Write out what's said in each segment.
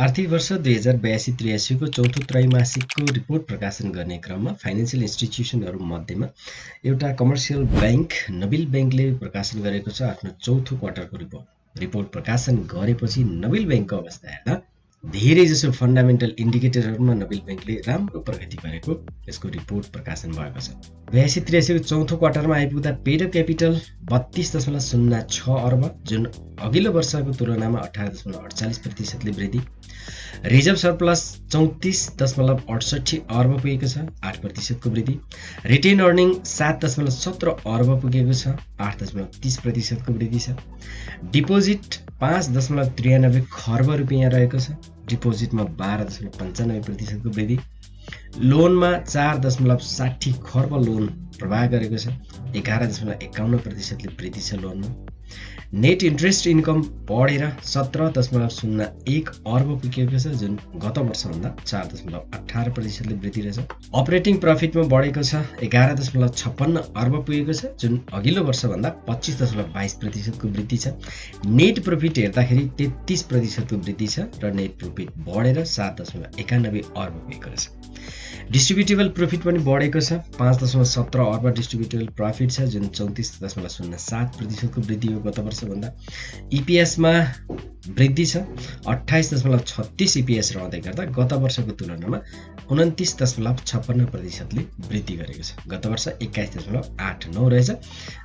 आर्थिक वर्ष 2082-83 को चौथो त्रैमासिकको रिपोर्ट प्रकाशन गर्ने क्रममा फाइनान्शियल इन्स्टिट्युसनहरू मध्येमा एउटा कमर्सियल बैंक नबिल बैंकले प्रकाशन गरेको छ आफ्नो चौथो क्वार्टरको रिपोर्ट प्रकाशन गरेपछि नबिल बैंकको अवस्था हेर्दा धेरै जसो फन्डामेन्टल इन्डिकेटरहरूमा नबिल बैंकले राम्रो प्रगति गरेको यसको रिपोर्ट प्रकाशन भएको छ। 82-83 को चौथो क्वार्टरमा आइपुग्दा पेड अप क्यापिटल 32.06 अर्ब जुन अघिल्लो वर्षको तुलनामा 18.48% वृद्धि, रिजर्भ सरप्लस 34.68 अर्ब पुगेको छ 8% को वृद्धि, रिटेन अर्निङ 7.17 अर्ब पुगेको छ 8.30% को वृद्धि छ, डिपोजिट 5.93 खर्ब रुपियाँ रहेको छ, डिपोजिटमा 12.95% को वृद्धि, लोनमा 4.60 खर्ब लोन प्रवाह गरेको छ 11.51% ले वृद्धि छ लोनमा, नेट इन्ट्रेस्ट इन्कम बढेर 17.01 अर्ब पुगेको छ जुन गत वर्षभन्दा 4.18% ले वृद्धि रहेछ, अपरेटिङ प्रफिटमा बढेको छ 11.56 अर्ब पुगेको छ जुन अघिल्लो वर्षभन्दा 25.22% को वृद्धि छ, नेट प्रफिट हेर्दाखेरि 33% को वृद्धि छ र नेट प्रफिट बढेर 7.91 अर्ब पुगेको रहेछ, डिस्ट्रिब्युटेबल प्रफिट पनि बढेको छ 5.17 अर्ब डिस्ट्रिब्युटेबल प्रफिट छ जुन 34.07% को वृद्धि हो गत वर्षभन्दा, इपिएसमा वृद्धि छ 28.36 इपिएस रहँदै गर्दा गत वर्षको तुलनामा 29.56% ले वृद्धि गरेको छ, गत वर्ष 21.89 रहेछ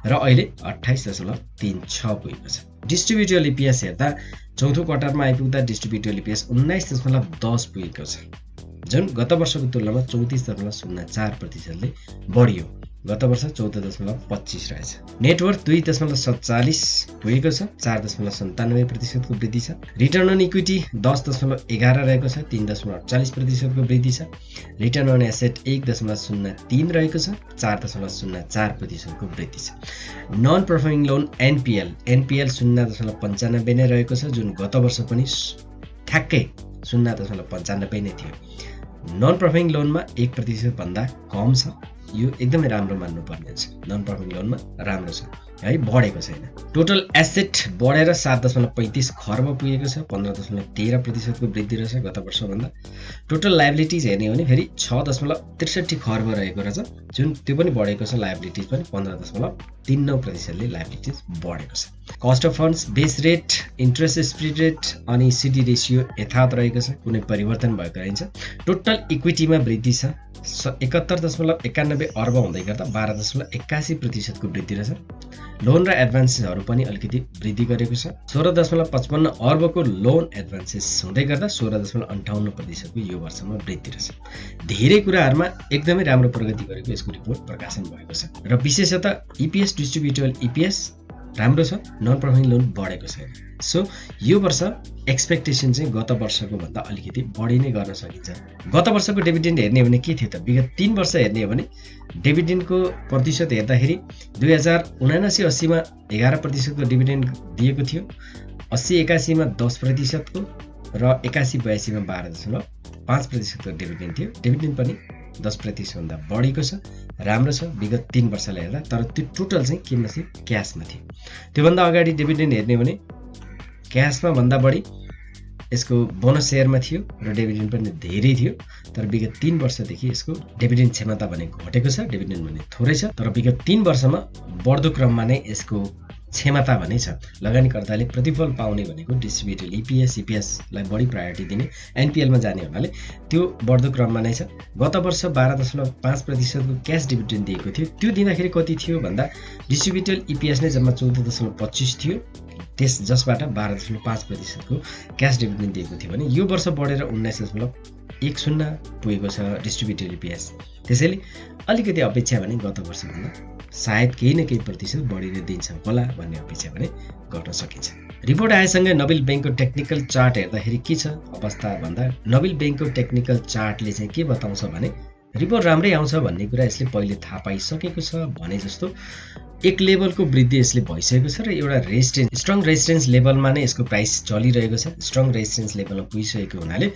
र अहिले 28.36 पुगेको छ। डिस्ट्रिब्युटेबल इपिएस हेर्दा चौथो क्वार्टरमा आइपुग्दा डिस्ट्रिब्युटेबल इपिएस 19.10 पुगेको छ जुन गत वर्षको तुलनामा 34.04% ले बढियो, गत वर्ष 14.25 रहेछ, नेटवर्थ 2.47 पुगेको छ 4.97% को वृद्धि छ, रिटर्न अन इक्विटी 10.11 रहेको छ 3.48% को वृद्धि छ, रिटर्न अन एसेट 1.03 रहेको छ 4.04% को वृद्धि छ, नन पर्फर्मिङ लोन एनपिएल 0.95 नै रहेको छ जुन गत वर्ष पनि ठ्याक्कै 0.95 नै थियो, नन पर्फर्मिङ लोनमा 1% भन्दा कम छ, यो एकदमै राम्रो मान्नुपर्ने छ, नन पर्फर्मिङ लोनमा राम्रो छ है, बढेको छैन, टोटल एसेट बढेर 7.35 खर्ब पुगेको छ 15.13% को वृद्धि रहेछ गत वर्षभन्दा, टोटल लायबिलिटिज हेर्ने हो भने फेरि 6.63 खर्ब रहेको रहेछ जुन त्यो पनि बढेको छ, लायबिलिटिज पनि 15.39% ले लायबिलिटिज बढेको छ, cost of funds base rate interest spread rate अनि सिडी रेसियो यथावत रहेको छ, कुनै परिवर्तन भएको रहन्छ, टोटल इक्विटीमा वृद्धि छ 71.91 अर्ब हुँदै गर्दा 12.81% को वृद्धि रहेछ, लोन र एडभान्सेसहरू पनि अलिकति वृद्धि गरेको छ 16.55 अर्बको लोन एडभान्सेस हुँदै गर्दा 16.58% को यो वर्षमा वृद्धि रहेछ, धेरै कुराहरुमा एकदमै राम्रो प्रगति गरेको यसको रिपोर्ट प्रकाशन भएको छ र विशेषतः इपिएस डिस्ट्रिब्युटेबल इपिएस राम्रो छ, नन पर्फर्मिङ लोन बढेको छैन। सो यो वर्ष एक्सपेक्टेसन चाहिँ गत वर्षको भन्दा अलिकति बढी नै गर्न सकिन्छ। गत वर्षको डिभिडेन्ड हेर्ने हो भने के थियो त, विगत 3 वर्ष हेर्ने हो भने डिभिडेन्डको प्रतिशत हेर्दाखेरि 2079-80 मा 11% को डिभिडेन्ड दिएको थियो, 80-81 मा 10% को र 81-82 मा 12.5% को डिभिडेन्ड थियो। डिभिडेन्ड पनि 10% भन्दा बढीको छ, राम्रो छ विगत 3 वर्षलाई हेर्दा, तर त्यो टोटल चाहिँ केमा थियो, क्याशमा थियो। त्यो भन्दा अगाडि डिभिडेन्ड हेर्ने भने क्याशमा भन्दा बढी यसको बोनस शेयरमा थियो र डिभिडेन्ड पनि धेरै थियो, तर विगत 3 वर्षदेखि यसको डिभिडेन्ड क्षमता भने घटेको छ, डिभिडेन्ड भने थोरै छ, तर विगत 3 वर्षमा बढ्दो क्रममा नै यसको क्षमता भने छ। लगानीकर्ताले प्रतिफल पाउने भनेको डिस्ट्रिब्युटेबल इपिएस लाई बढी प्रायोरिटी दिने, एनपिएल मा जाने हुनाले त्यो बढ्दो क्रममा नै छ। गत वर्ष 12.5% को क्याश डिभिडेन्ड दिएको थियो, त्यो दिँदाखेरि कति थियो भन्दा डिस्ट्रिब्युटेबल इपिएस नै जम्मा 14.25 थियो, जसबाट 12.5% को क्याश डिभिडेन्ड दिएको थियो भने यो वर्ष बढेर 19.10 पुगेको छ डिस्ट्रिब्युटेबल इपिएस। त्यसैले अलिकति अपेक्षा भने गत वर्षभन्दा सायद केही न केही प्रतिशत बढीले दिन्छ होला भन्ने अपेक्षा भने गर्न सकिन्छ। रिपोर्ट आएसँगै नबिल बैंकको टेक्निकल चार्ट हेर्दाखेरि के छ अवस्था भन्दा, नबिल बैंकको टेक्निकल चार्टले चाहिँ के बताउँछ भने रिपोर्ट राम्रै आउँछ भन्ने कुरा यसले पहिले थाहा पाइसकेको छ भने जस्तो एक लेभलको वृद्धि यसले भइसकेको छ र एउटा स्ट्रङ रेजिस्टेन्स लेभलमा नै यसको प्राइस चलिरहेको छ। स्ट्रङ रेजिस्टेन्स लेभलमा पुगिसकेको हुनाले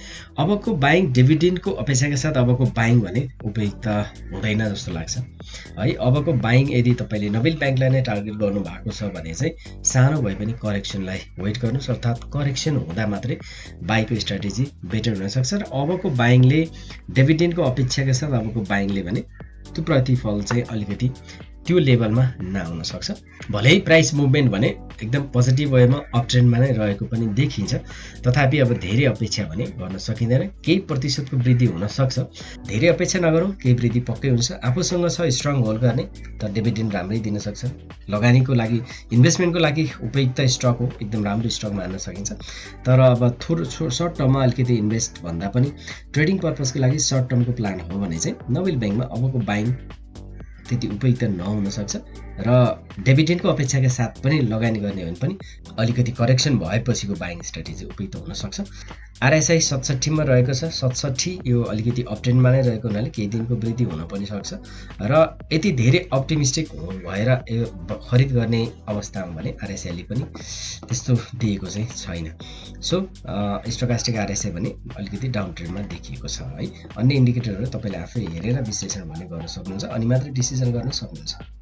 अबको बाइङ डिभिडेन्डको अपेक्षाका साथ अबको बाइङ भने उपयुक्त हुँदैन जस्तो लाग्छ है। अबको बाइङ यदि तपाईँले नोबेल ब्याङ्कलाई नै टार्गेट गर्नु भएको छ भने चाहिँ सानो भए पनि करेक्सनलाई वेट गर्नुहोस्, अर्थात् करेक्सन हुँदा मात्रै बाइको स्ट्राटेजी बेटर हुनसक्छ र अबको बाइङले डिभिडेन्डको अपेक्षाका साथ अबको बाइङले भने त्यो प्रतिफल चाहिँ अलिकति त्यो लेभलमा नआउन सक्छ। भलै प्राइस मुभमेन्ट भने एकदम पोजिटिभ वेमा अप ट्रेन्डमा नै रहेको पनि देखिन्छ, तथापि अब धेरै अपेक्षा भने गर्न सकिँदैन। केही प्रतिशतको वृद्धि हुन सक्छ, धेरै अपेक्षा नगरौँ, केही वृद्धि पक्कै हुन्छ। आफूसँग छ स्ट्रङ होल्ड गर्ने त डिभिडेन्ड राम्रै दिन सक्छ। लगानीको लागि इन्भेस्टमेन्टको लागि उपयुक्त स्टक हो, एकदम राम्रो स्टक मान्न सकिन्छ। तर अब थोरै सर्ट टर्ममा अलिकति इन्भेस्ट भन्दा पनि ट्रेडिङ पर्पजको लागि सर्ट टर्मको प्लान हो भने चाहिँ नोबेल ब्याङ्कमा अबको बाइङ त्यति उपयुक्त नहुन सक्छ र डिभिडेन्डको अपेक्षाका साथ पनि लगानी गर्ने हो भने पनि अलिकति करेक्सन भएपछिको बाइङ स्ट्राटेजी उपयुक्त हुन सक्छ। आरएसआई 67 मा रहेको छ। 67 यो अलिकति अप ट्रेन्डमा नै रहेको हुनाले केही दिनको वृद्धि हुन पनि सक्छ र यति धेरै अप्टिमिस्टिक भएर यो खरिद गर्ने अवस्थामा भने आरएसआईले पनि त्यस्तो दिएको चाहिँ छैन। सो स्टोकास्टिक आरएसआई भने अलिकति डाउन ट्रेन्डमा देखिएको छ है। अन्य इन्डिकेटरहरू तपाईँले आफै हेरेर विश्लेषण भने गर्न सक्नुहुन्छ अनि मात्र डिसिजन गर्न सक्नुहुन्छ।